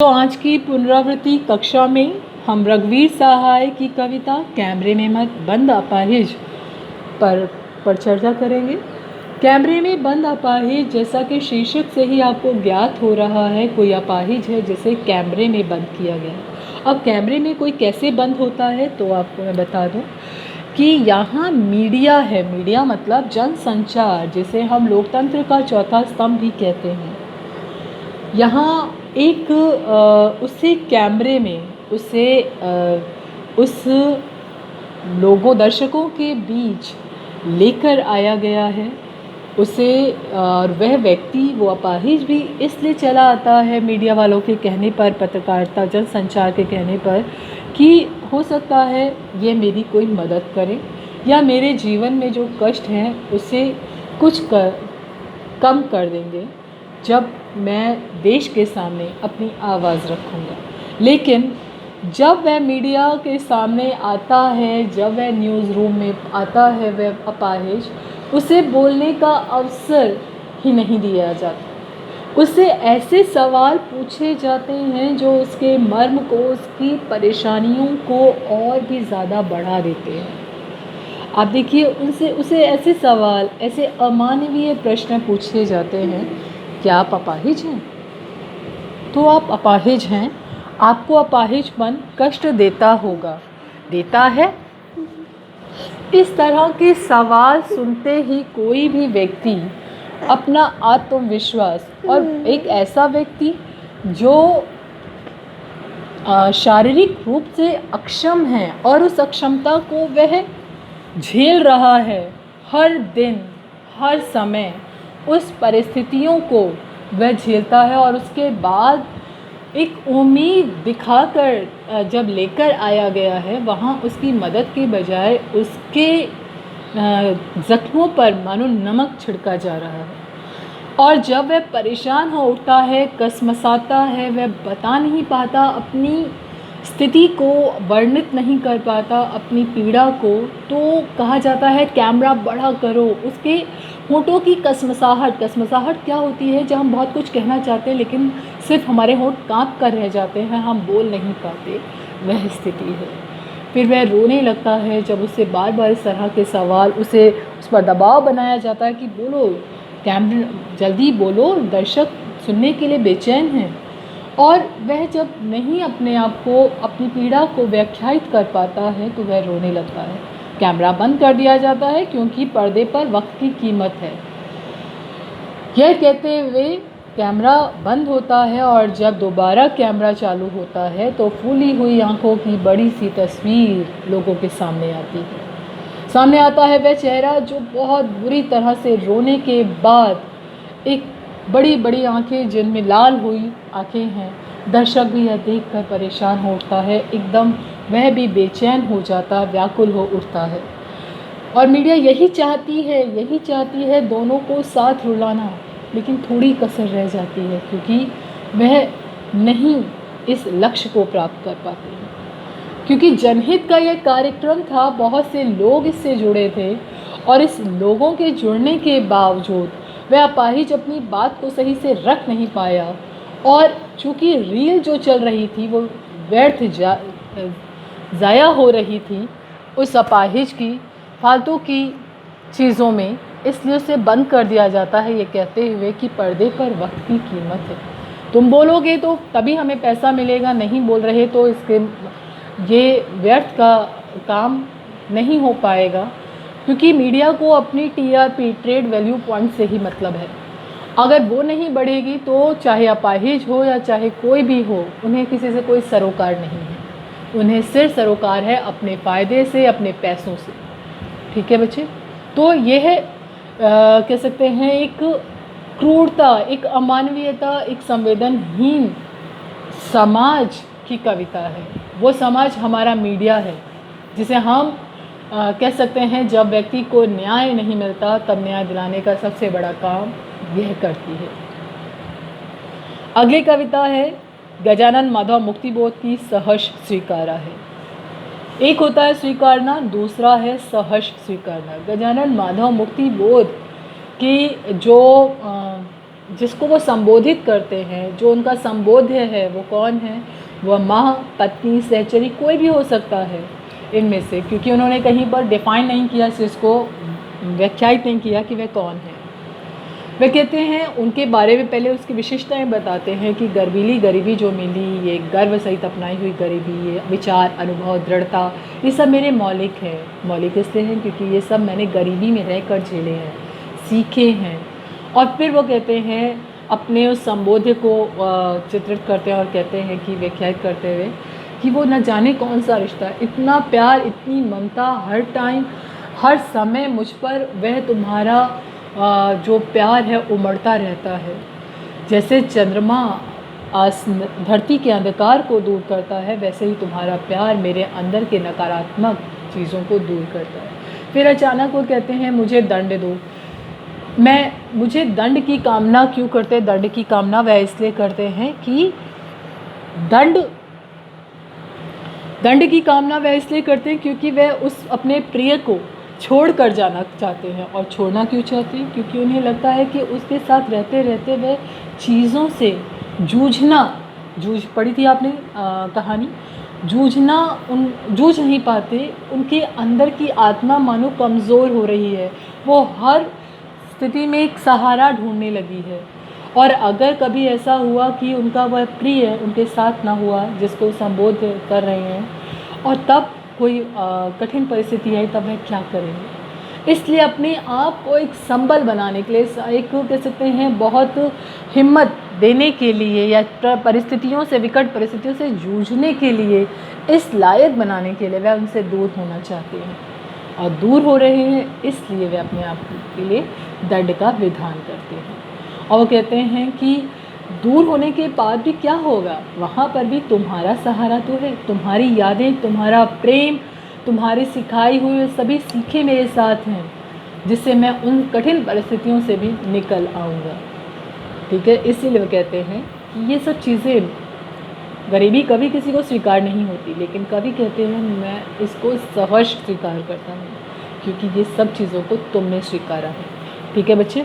तो आज की पुनरावृत्ति कक्षा में हम रघुवीर सहाय की कविता कैमरे में मत बंद अपाहिज पर चर्चा करेंगे। कैमरे में बंद अपाहिज, जैसा कि शीर्षक से ही आपको ज्ञात हो रहा है, कोई अपाहिज है जिसे कैमरे में बंद किया गया है। अब कैमरे में कोई कैसे बंद होता है तो आपको मैं बता दूं कि यहाँ मीडिया है। मीडिया मतलब जनसंचार, जिसे हम लोकतंत्र का चौथा स्तंभ भी कहते हैं। यहाँ एक उसे कैमरे में उस लोगों दर्शकों के बीच लेकर आया गया है उसे। और वह व्यक्ति, वो अपाहिज भी इसलिए चला आता है मीडिया वालों के कहने पर, पत्रकारिता जनसंचार के कहने पर, कि हो सकता है ये मेरी कोई मदद करे या मेरे जीवन में जो कष्ट हैं उसे कुछ कम कर देंगे जब मैं देश के सामने अपनी आवाज़ रखूँगा। लेकिन जब वह मीडिया के सामने आता है, जब वह न्यूज़ रूम में आता है, वह अपाहिज, उसे बोलने का अवसर ही नहीं दिया जाता। उससे ऐसे सवाल पूछे जाते हैं जो उसके मर्म को, उसकी परेशानियों को और भी ज़्यादा बढ़ा देते हैं। आप देखिए, उसे ऐसे सवाल, ऐसे अमानवीय प्रश्न पूछे जाते हैं। क्या आप अपाहिज हैं? तो आप अपाहिज हैं। आपको अपाहिजपन कष्ट देता होगा, देता है। इस तरह के सवाल सुनते ही कोई भी व्यक्ति अपना आत्मविश्वास, और एक ऐसा व्यक्ति जो शारीरिक रूप से अक्षम है और उस अक्षमता को वह झेल रहा है हर दिन, हर समय, उस परिस्थितियों को वह झेलता है, और उसके बाद एक उम्मीद दिखाकर जब लेकर आया गया है, वहाँ उसकी मदद के बजाय उसके ज़ख्मों पर मानो नमक छिड़का जा रहा है। और जब वह परेशान हो उठता है, कसमसाता है, वह बता नहीं पाता, अपनी स्थिति को वर्णित नहीं कर पाता, अपनी पीड़ा को, तो कहा जाता है कैमरा बड़ा करो। उसके होठों की कसमसाहट क्या होती है? जब हम बहुत कुछ कहना चाहते हैं लेकिन सिर्फ हमारे होंठ कांप कर रह जाते हैं, हम बोल नहीं पाते, वह स्थिति है। फिर वह रोने लगता है जब उसे बार बार इस तरह के सवाल, उस पर दबाव बनाया जाता है कि बोलो, कैमरा जल्दी बोलो, दर्शक सुनने के लिए बेचैन हैं। और वह जब नहीं अपने आप को, अपनी पीड़ा को व्याख्यायित कर पाता है तो वह रोने लगता है। कैमरा बंद कर दिया जाता है क्योंकि पर्दे पर वक्त की कीमत है। यह कहते हुए कैमरा बंद होता है, और जब दोबारा कैमरा चालू होता है तो फूली हुई आंखों की बड़ी सी तस्वीर लोगों के सामने आती है। सामने आता है वह चेहरा जो बहुत बुरी तरह से रोने के बाद, एक बड़ी बड़ी आंखें जिनमें लाल हुई आंखें हैं। दर्शक भी यह देखकर परेशान हो उठता है, एकदम वह भी बेचैन हो जाता, व्याकुल हो उठता है। और मीडिया यही चाहती है दोनों को साथ रुलाना, लेकिन थोड़ी कसर रह जाती है क्योंकि वह नहीं इस लक्ष्य को प्राप्त कर पाते हैं। क्योंकि जनहित का यह कार्यक्रम था, बहुत से लोग इससे जुड़े थे, और इस लोगों के जुड़ने के बावजूद वह अपाहिज अपनी बात को सही से रख नहीं पाया। और चूँकि रील जो चल रही थी वो व्यर्थ ज़ाया हो रही थी उस अपाहिज की फालतू की चीज़ों में, इसलिए उसे बंद कर दिया जाता है, ये कहते हुए कि पर्दे पर वक्त की कीमत है। तुम बोलोगे तो तभी हमें पैसा मिलेगा, नहीं बोल रहे तो इसके ये व्यर्थ का काम नहीं हो पाएगा। क्योंकि मीडिया को अपनी TRP, ट्रेड वैल्यू पॉइंट से ही मतलब है। अगर वो नहीं बढ़ेगी तो चाहे अपाहिज हो या चाहे कोई भी हो, उन्हें किसी से कोई सरोकार नहीं है। उन्हें सिर्फ सरोकार है अपने फ़ायदे से, अपने पैसों से। ठीक है बच्चे? तो यह कह सकते हैं एक क्रूरता, एक अमानवीयता, एक संवेदनहीन समाज की कविता है। वो समाज हमारा मीडिया है, जिसे हम कह सकते हैं जब व्यक्ति को न्याय नहीं मिलता तब न्याय दिलाने का सबसे बड़ा काम यह करती है। अगली कविता है गजानन माधव मुक्तिबोध की सहर्ष स्वीकारा है। एक होता है स्वीकारना, दूसरा है सहर्ष स्वीकारना। गजानन माधव मुक्तिबोध की जो जिसको वो संबोधित करते हैं, जो उनका संबोध्य है, वो कौन है? वह माँ, पत्नी, सहचरी, कोई भी हो सकता है इनमें से, क्योंकि उन्होंने कहीं पर डिफ़ाइन नहीं किया, इसको व्याख्यायित नहीं किया कि वह कौन है। वे कहते हैं उनके बारे में पहले उसकी विशेषताएं बताते हैं कि गर्वीली गरीबी जो मिली, ये गर्व सहित अपनाई हुई गरीबी, ये विचार, अनुभव, दृढ़ता, ये सब मेरे मौलिक हैं। मौलिक इसलिए हैं क्योंकि ये सब मैंने गरीबी में रहकर झेले हैं, सीखे हैं। और फिर वो कहते हैं अपने उस संबोध्य को चित्रित करते हैं और कहते हैं कि व्याख्यायित करते हुए कि वो न जाने कौन सा रिश्ता, इतना प्यार, इतनी ममता, हर टाइम, हर समय मुझ पर वह तुम्हारा जो प्यार है उमड़ता रहता है। जैसे चंद्रमा धरती के अंधकार को दूर करता है, वैसे ही तुम्हारा प्यार मेरे अंदर के नकारात्मक चीज़ों को दूर करता है। फिर अचानक वो कहते हैं मुझे दंड दो। मुझे दंड की कामना क्यों करते हैं? दंड की कामना वह इसलिए करते हैं कि दंड की कामना वह इसलिए करते हैं क्योंकि वह उस अपने प्रिय को छोड़ कर जाना चाहते हैं। और छोड़ना क्यों चाहते हैं? क्योंकि उन्हें लगता है कि उसके साथ रहते रहते वह चीज़ों से जूझ पड़ी थी आपने कहानी, जूझ नहीं पाते, उनके अंदर की आत्मा मानो कमज़ोर हो रही है, वो हर स्थिति में एक सहारा ढूंढने लगी है। और अगर कभी ऐसा हुआ कि उनका वह प्रिय उनके साथ ना हुआ जिसको संबोध कर रहे हैं, और तब कोई कठिन परिस्थिति आई, तब वह क्या करेंगे? इसलिए अपने आप को एक संबल बनाने के लिए, एक कह सकते हैं बहुत हिम्मत देने के लिए, या परिस्थितियों से, विकट परिस्थितियों से जूझने के लिए, इस लायक बनाने के लिए वह उनसे दूर होना चाहते हैं। और दूर हो रहे हैं इसलिए वे अपने आप के लिए दंड का विधान करते हैं। और वो कहते हैं कि दूर होने के बाद भी क्या होगा? वहाँ पर भी तुम्हारा सहारा तो है, तुम्हारी यादें, तुम्हारा प्रेम, तुम्हारी सिखाई हुई सभी सीखे मेरे साथ हैं, जिससे मैं उन कठिन परिस्थितियों से भी निकल आऊँगा। ठीक है, इसीलिए वो कहते हैं कि ये सब चीज़ें, गरीबी कभी किसी को स्वीकार नहीं होती, लेकिन कभी कहते हैं मैं इसको सहर्ष स्वीकार करता हूँ, क्योंकि ये सब चीज़ों को तुमने स्वीकारा है। ठीक है बच्चे।